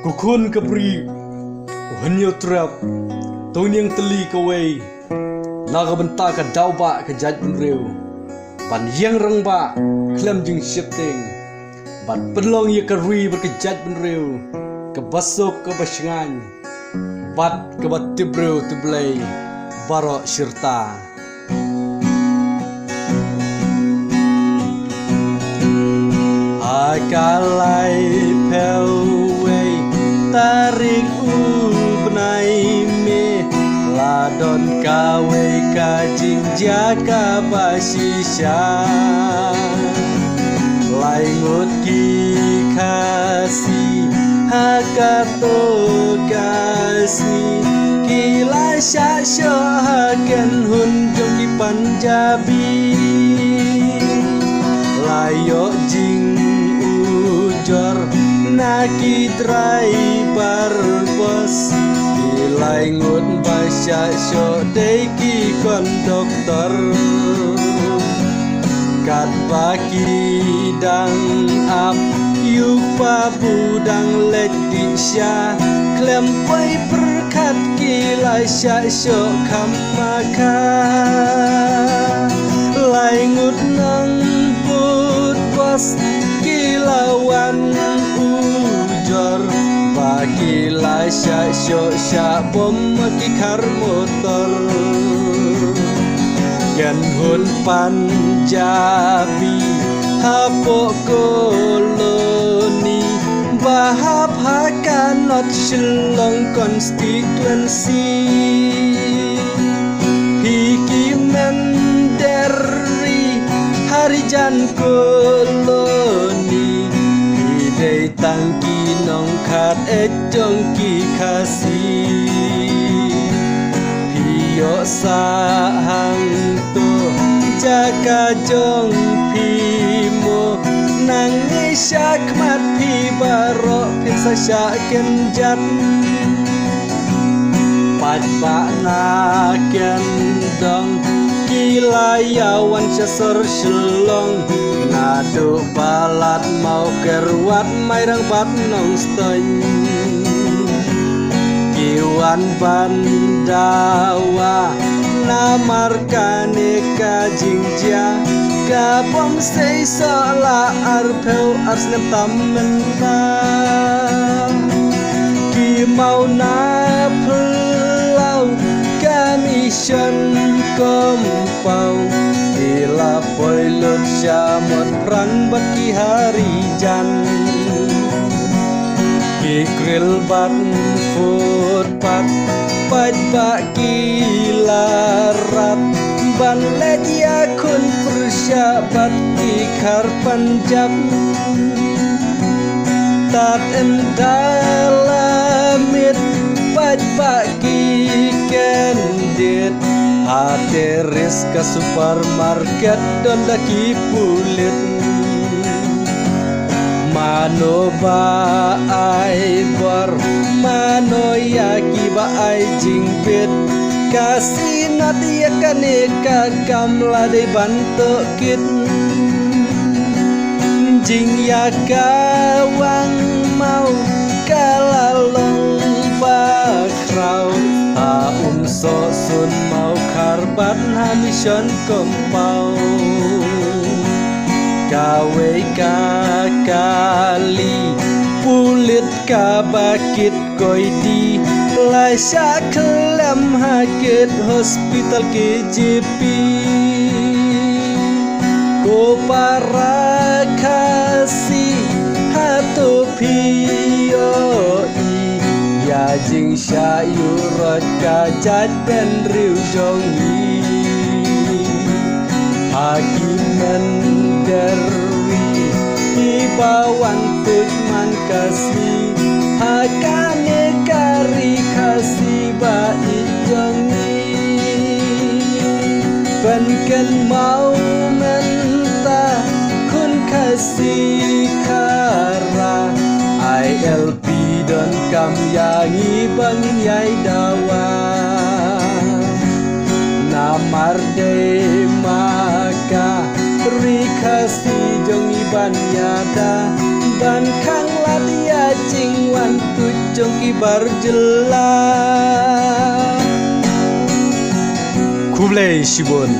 Kukun kepri Wanyo trap Tonyang teli kawai Naga benta ka daw ba ka jaj penrew Pan yang rang ba Klam jing shifting Bat pedlong ya kari berkejaj penrew Kebasok ke basyangan Bat kebat tibrew tiblay Barok syirta Akalai peway Tarik ubnai me Ladon kawe kajing jaka basisya Laingut ki kasih Hakato kasih Kila syasyo haken hunjung di Panjabi Layok jing ujor Naki driver bos Ilaingut basya syo deki konduktor Kat baki dang ap Yupa budang ledisya Klempai perkat kila syasyo kamaka Laingut nang put bos Kilauan ujor Bakila syasyo syabom Makikar motor Gan hun Panjabi Hapok koloni Bahap hakanot Shillong konstituensi Hiki menderi Harijan koloni Hidai tangki nongkat ejongki kasih Hiyo sahang to Jaka jong pimo Nangis syakmat pi barok Pinsa syaken jan Padbak naken dong Kilayawan syasor syelong Nado balat mau kerwat Mairang bat nong stony Kiwan bandawa Namar kaneka jingja Gabom say sola arpeu arsnem tamenta Ki mau na pelau Kamisyon kompau Ila poilut syamot pran baki harijan Ki grill bat footpat Pat baki larat Ban ledia kun persyabat Ikar Panjab Tat endalamit Pat baki kendit Hateris ke supermarket Dan laki pulit Mano ba ai bor Mano yaki ba ai jingpit Kasih nadia kaneka kamla de bantu kit Jing yakawang mau kalalong bakrau Sosun mau karbat hamison kompau Kawe kakali Pulit kabakit koidi Lasya kelam hakit hospital KJP Ko para kasih hatu piyoi Ya jing syayurot kajat dan riu jongi Hakiman derwi Ibawan tujman kasih Hakane kari kasih baik jongi Bankan mau mentah kun kasih kara ILP dan kam yangi bang yai dawa Namar de maka rikasi jong iban yada ban khang ladia jing wan tu jong ki bar jela Kublai Shibun